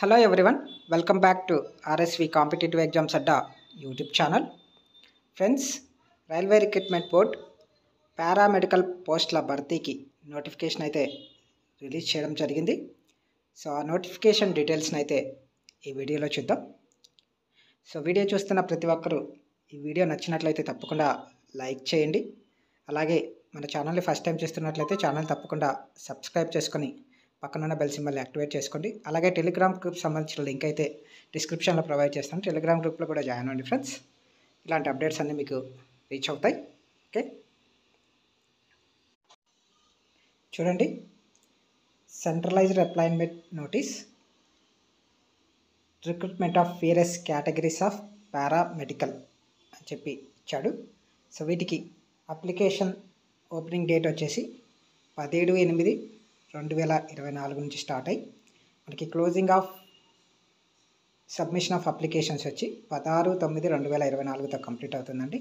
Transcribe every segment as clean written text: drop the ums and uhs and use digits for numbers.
Hello everyone, welcome back to RSV Competitive Exams Adda YouTube channel. Friends, railway recruitment board paramedical పోస్టుల భర్తీకి notification అయితే release చేయడం జరిగింది. So ఆ notification డీటెయిల్స్ని అయితే ఈ వీడియోలో చూద్దాం. సో వీడియో చూస్తున్న ప్రతి ఒక్కరూ ఈ వీడియో నచ్చినట్లయితే తప్పకుండా లైక్ చేయండి. అలాగే మన ఛానల్ని ఫస్ట్ టైం చూస్తున్నట్లయితే ఛానల్ తప్పకుండా సబ్స్క్రైబ్ చేసుకొని పక్కనున్న బెల్ సింబల్ని యాక్టివేట్ చేసుకోండి. అలాగే టెలిగ్రామ్ గ్రూప్ సంబంధించిన లింక్ అయితే డిస్క్రిప్షన్లో ప్రొవైడ్ చేస్తాను. టెలిగ్రామ్ గ్రూప్లో కూడా జాయిన్ అవ్వండి ఫ్రెండ్స్. ఇలాంటి అప్డేట్స్ అన్నీ మీకు రీచ్ అవుతాయి. ఓకే, చూడండి, centralised appointment notice, recruitment of various categories of paramedical అని చెప్పి ఇచ్చాడు. సో వీటికి అప్లికేషన్ ఓపెనింగ్ డేట్ వచ్చేసి 17/8/2024 నుంచి స్టార్ట్ అయ్యి మనకి closing of submission of applications వచ్చి 16/9/2024తో కంప్లీట్ అవుతుందండి.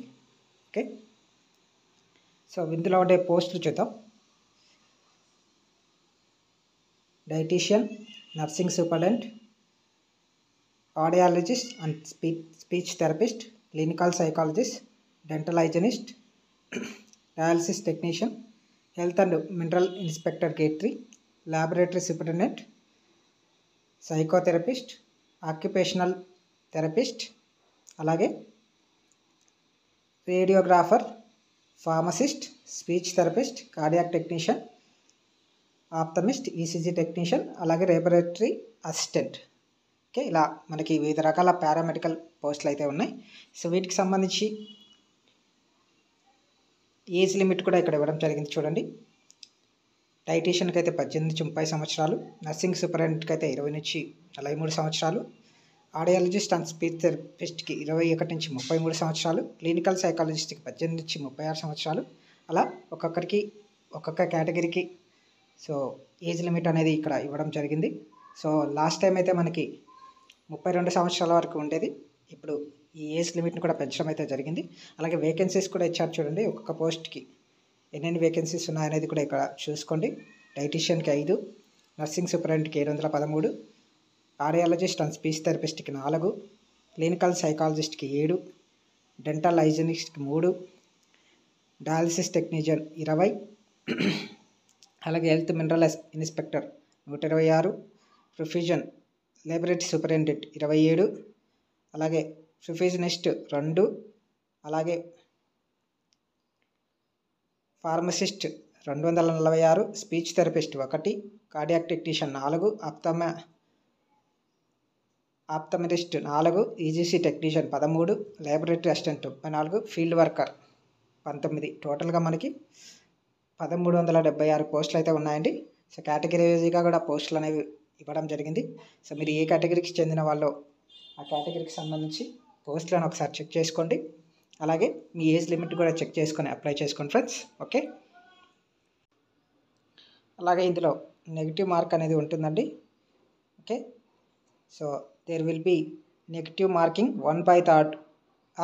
ఓకే, సో ఇందులో ఉండే పోస్టులు చూద్దాం. Dietician, nursing superintendent, audiologist and speech therapist, clinical psychologist, dental hygienist, dialysis technician, health and mineral inspector grade 3, laboratory superintendent, psychotherapist, occupational therapist, అలాగే radiographer, pharmacist, speech therapist, cardiac technician, optometrist, ECG technician, అలాగే laboratory assistant. Okay, ఇలా మనకి వివిధ రకాల paramedical పోస్టులు అయితే ఉన్నాయి. So వీటికి సంబంధించి ఏజ్ లిమిట్ కూడా ఇక్కడ ఇవ్వడం జరిగింది. చూడండి, డైటీషియన్కి అయితే 18 నుంచి 30 సంవత్సరాలు, నర్సింగ్ సూపరింటెండెంట్కి అయితే 20 నుంచి 43 సంవత్సరాలు, ఆడియాలజిస్ట్ అండ్ స్పీచ్ థెరపిస్ట్కి 21 నుంచి 33 సంవత్సరాలు, క్లినికల్ సైకాలజిస్ట్కి 18 నుంచి 36 సంవత్సరాలు. అలా ఒక్కొక్క కేటగిరీకి సో ఏజ్ లిమిట్ అనేది ఇక్కడ ఇవ్వడం జరిగింది. సో లాస్ట్ టైం అయితే మనకి 32 సంవత్సరాల వరకు ఉండేది. ఇప్పుడు ఈ ఏజ్ లిమిట్ని కూడా పెంచడం అయితే జరిగింది. అలాగే వేకెన్సీస్ కూడా ఇచ్చారు. చూడండి, ఒక్కొక్క పోస్ట్కి ఎన్నెన్ని వేకెన్సీస్ ఉన్నాయనేది కూడా ఇక్కడ చూసుకోండి. డైటీషియన్కి 5, నర్సింగ్ సూపరింటెండెంట్కి 713, ఆడియాలజిస్ట్ అండ్ స్పీచ్ థెరపిస్ట్కి 4, క్లినికల్ సైకాలజిస్ట్కి 7, డెంటల్ హైజినిస్ట్కి 3, డయాలసిస్ టెక్నీషియన్ 20, అలాగే health mineral inspector 126, perfusion laboratory superintendent 27, అలాగే ప్రొఫ్యూజనిస్ట్ 2, అలాగే pharmacist 246, speech therapist 1, cardiac technician 4, optometrist 4, EGC technician 13, laboratory assistant 34, field worker 19. టోటల్గా మనకి 1376 పోస్టులు అయితే ఉన్నాయండి. సో కేటగిరీ వైజ్గా కూడా పోస్టులు అనేవి ఇవ్వడం జరిగింది. సో మీరు ఏ కేటగిరీకి చెందిన వాళ్ళు ఆ కేటగిరీకి సంబంధించి పోస్టులను ఒకసారి చెక్ చేసుకోండి. అలాగే మీ ఏజ్ లిమిట్ కూడా చెక్ చేసుకొని అప్లై చేసుకోండి ఫ్రెండ్స్. ఓకే, అలాగే ఇందులో నెగిటివ్ మార్క్ అనేది ఉంటుందండి. Okay, so there will be negative marking 1/3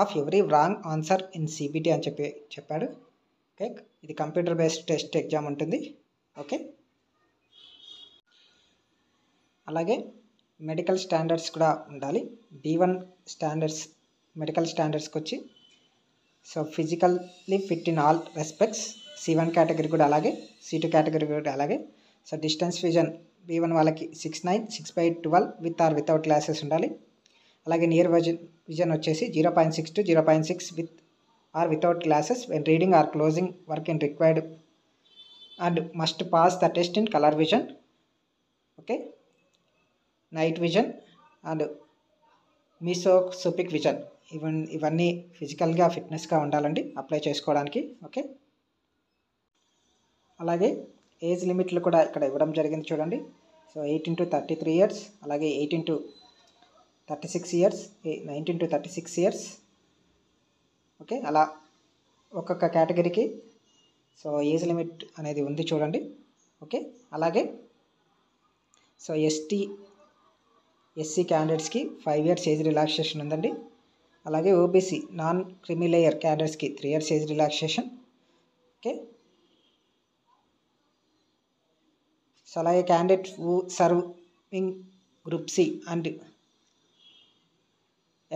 of every wrong answer in CBT అని చెప్పాడు. ఓకే, ఇది కంప్యూటర్ బేస్డ్ టెస్ట్ ఎగ్జామ్ ఉంటుంది. ఓకే, అలాగే మెడికల్ స్టాండర్డ్స్ కూడా ఉండాలి. B1 స్టాండర్డ్స్ మెడికల్ స్టాండర్డ్స్కి వచ్చి so physically fit in all respects, C1 category కూడా అలాగే, C2 కేటగిరీ కూడా అలాగే. సో డిస్టెన్స్ విజన్ B1 వాళ్ళకి 6'9", 6/12 విత్ ఆర్ వితౌట్ గ్లాసెస్ ఉండాలి. అలాగే నియర్ విజన్ వచ్చేసి 0.6 to 0.6 with or without glasses when reading or closing work in required and must pass the test in colour vision. Okay, night vision and mesoscopic vision ఇవన్నీ ఫిజికల్గా ఫిట్నెస్గా ఉండాలండి apply చేసుకోవడానికి. Okay, అలాగే age లిమిట్లు కూడా ఇక్కడ ఇవ్వడం జరిగింది. చూడండి, సో 18 to 33 years, అలాగే 18 to 36 years, 19 to 36 years. Okay, అలా ఒక్కొక్క కేటగిరీకి సో ఏజ్ లిమిట్ అనేది ఉంది చూడండి. ఓకే, అలాగే సో ఎస్సీ క్యాండిడేట్స్కి 5 years ఏజ్ రిలాక్సేషన్ ఉందండి. అలాగే ఓబీసీ నాన్ క్రిమీ లేయర్ క్యాండిడేట్స్కి 3 years age relaxation. Okay, so అలాగే candidate who serving Group C and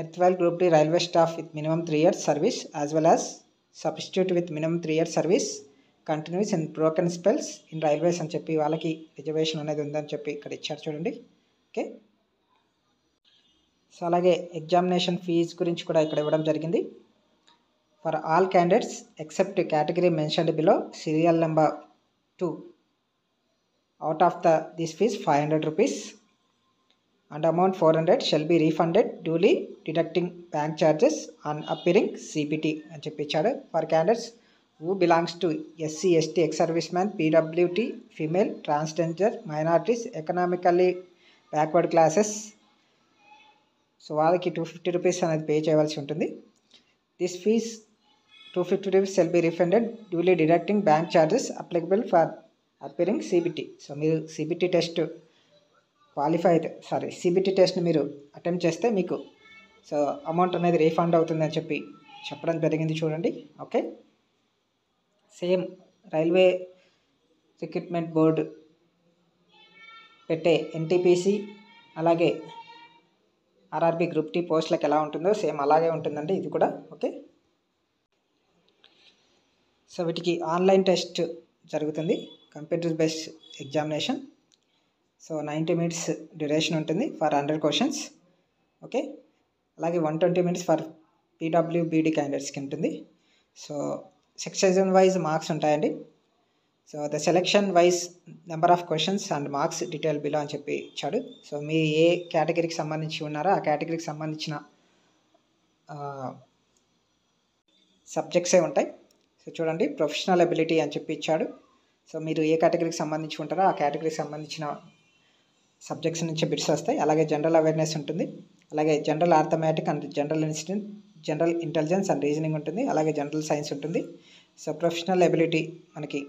erstwhile Group D railway staff with minimum 3 years service as well as substitute with minimum 3 years service continues in broken spells in railways అని చెప్పి వాళ్ళకి reservation అనేది ఉందని చెప్పి ఇక్కడ ఇచ్చారు చూడండి. ఓకే, సో అలాగే ఎగ్జామినేషన్ ఫీజు గురించి కూడా ఇక్కడ ఇవ్వడం జరిగింది. For all candidates except category mentioned below serial number 2 out of this fees 500 rupees and amount 400 shall be refunded duly deducting bank charges on appearing CPT అని చెప్పించాడు. For candidates who belongs to SC, ST, ex-serviceman, PWT, female, transgender, minorities, economically backward classes, so వాళ్ళకి 250 rupees అనేది pay చేయవలసి ఉంటుంది. This fees 250 rupees shall be refunded duly deducting bank charges applicable for appearing CBT. So మీరు CBT test CBT టెస్ట్ని మీరు attempt చేస్తే మీకు so amount అనేది refund అవుతుందని చెప్పడం జరిగింది చూడండి. Okay, same railway recruitment board పెట్టే NTPC అలాగే RRB గ్రూప్ టీ పోస్టులకు ఎలా ఉంటుందో సేమ్ అలాగే ఉంటుందండి ఇది కూడా. ఓకే, సో వీటికి ఆన్లైన్ టెస్ట్ జరుగుతుంది, computer based examination. So 90 minutes duration ఉంటుంది ఫర్ 100 questions. ఓకే, అలాగే 120 minutes ఫర్ PWBD క్యాండిడేట్స్కి ఉంటుంది. సో సెక్షన్ వైజ్ మార్క్స్ ఉంటాయండి. So the selection wise number of questions and marks detail below అని చెప్పి ఇచ్చాడు. సో మీ ఏ కేటగిరీకి సంబంధించి ఉన్నారో ఆ కేటగిరీకి సంబంధించిన సబ్జెక్ట్సే ఉంటాయి. సో చూడండి, ప్రొఫెషనల్ ఎబిలిటీ అని చెప్పి ఇచ్చాడు. సో మీరు ఏ కేటగిరీకి సంబంధించి ఉంటారో ఆ కేటగిరీకి సంబంధించిన సబ్జెక్ట్స్ నుంచి బిట్స్ వస్తాయి. అలాగే జనరల్ అవేర్నెస్ ఉంటుంది, అలాగే general arithmetic and general intelligence and reasoning ఉంటుంది, అలాగే జనరల్ సైన్స్ ఉంటుంది. సో ప్రొఫెషనల్ ఎబిలిటీ మనకి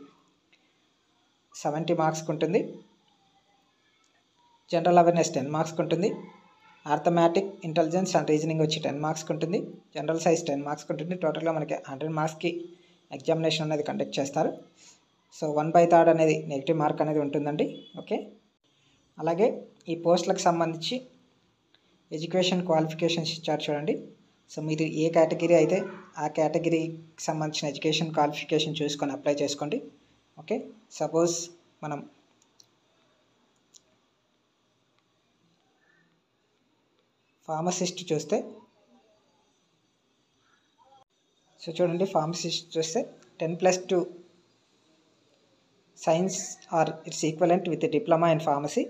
70 మార్క్స్కి ఉంటుంది, జనరల్ అవేర్నెస్ 10 మార్క్స్కి ఉంటుంది, ఆర్థమెటిక్ ఇంటెలిజెన్స్ అండ్ రీజనింగ్ వచ్చి 10 మార్క్స్కి ఉంటుంది, జనరల్ సైన్స్ 10 మార్క్స్కి ఉంటుంది. టోటల్గా మనకి 100 మార్క్స్కి ఎగ్జామినేషన్ అనేది కండక్ట్ చేస్తారు. సో 1/3 అనేది నెగిటివ్ మార్క్ అనేది ఉంటుందండి. ఓకే, అలాగే ఈ పోస్టులకు సంబంధించి ఎడ్యుకేషన్ క్వాలిఫికేషన్స్ ఇచ్చారు చూడండి. సో మీరు ఏ కేటగిరీ అయితే ఆ కేటగిరీకి సంబంధించిన ఎడ్యుకేషన్ క్వాలిఫికేషన్ చూసుకొని అప్లై చేసుకోండి. ఓకే, సపోజ్ మనం ఫార్మసిస్ట్ చూస్తే, సో చూడండి ఫార్మసిస్ట్ చూస్తే 10+2 science or its equivalent with diploma in pharmacy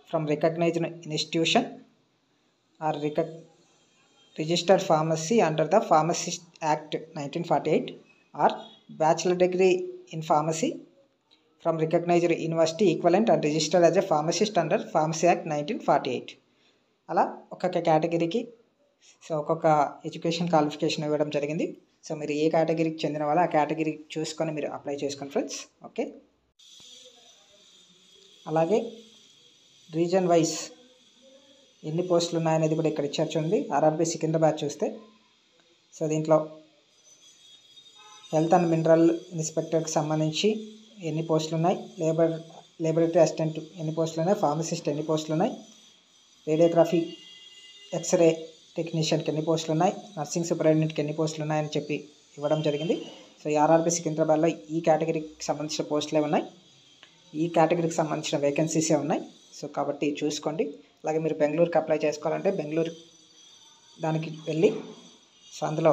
from recognised institution or registered pharmacy under the pharmacist act 1948 or bachelor degree in pharmacy from recognised university equivalent and registered as a pharmacist under pharmacy act 1948. అలా ఒక్కొక్క కేటగిరీకి so ఒక్కొక్క education qualification ఇవ్వడం జరిగింది. So మీరు ఏ కేటగిరీకి చెందిన వాళ్ళు ఆ కేటగిరీ చూసుకొని మీరు అప్లై చేసుకోండి ఫ్రెండ్స్. ఓకే, అలాగే రీజన్ వైజ్ ఎన్ని పోస్టులు ఉన్నాయనేది కూడా ఇక్కడ ఇచ్చారు చూడండి. RRB సికింద్రాబాద్ చూస్తే, సో దీంట్లో హెల్త్ అండ్ మినరల్ ఇన్స్పెక్టర్కి సంబంధించి ఎన్ని పోస్టులు ఉన్నాయి, లేబొరేటరీ అసిస్టెంట్ ఎన్ని పోస్టులు ఉన్నాయి, ఫార్మసిస్ట్ ఎన్ని పోస్టులు ఉన్నాయి, రేడియోగ్రఫీ ఎక్స్రే టెక్నీషియన్కి ఎన్ని పోస్టులు ఉన్నాయి, నర్సింగ్ సూపరింటెండెంట్కి ఎన్ని పోస్టులు ఉన్నాయని చెప్పి ఇవ్వడం జరిగింది. సో ఈ RRB సికింద్రాబాద్లో ఈ కేటగిరీకి సంబంధించిన పోస్టులే ఉన్నాయి, ఈ కేటగిరీకి సంబంధించిన వేకెన్సీసే ఉన్నాయి. సో కాబట్టి చూసుకోండి. అలాగే మీరు బెంగళూరుకి అప్లై చేసుకోవాలంటే బెంగళూరు దానికి వెళ్ళి సో అందులో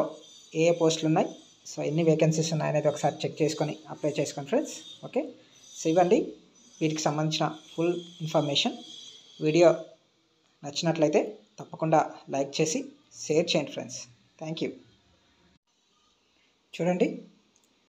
ఏ పోస్టులు ఉన్నాయి, సో ఎన్ని వేకెన్సీస్ ఉన్నాయనేది ఒకసారి చెక్ చేసుకొని అప్లై చేసుకోండి ఫ్రెండ్స్. ఓకే, సో ఇవ్వండి వీటికి సంబంధించిన ఫుల్ ఇన్ఫర్మేషన్. వీడియో నచ్చినట్లయితే తప్పకుండా లైక్ చేసి షేర్ చేయండి ఫ్రెండ్స్. Thank you. చూడండి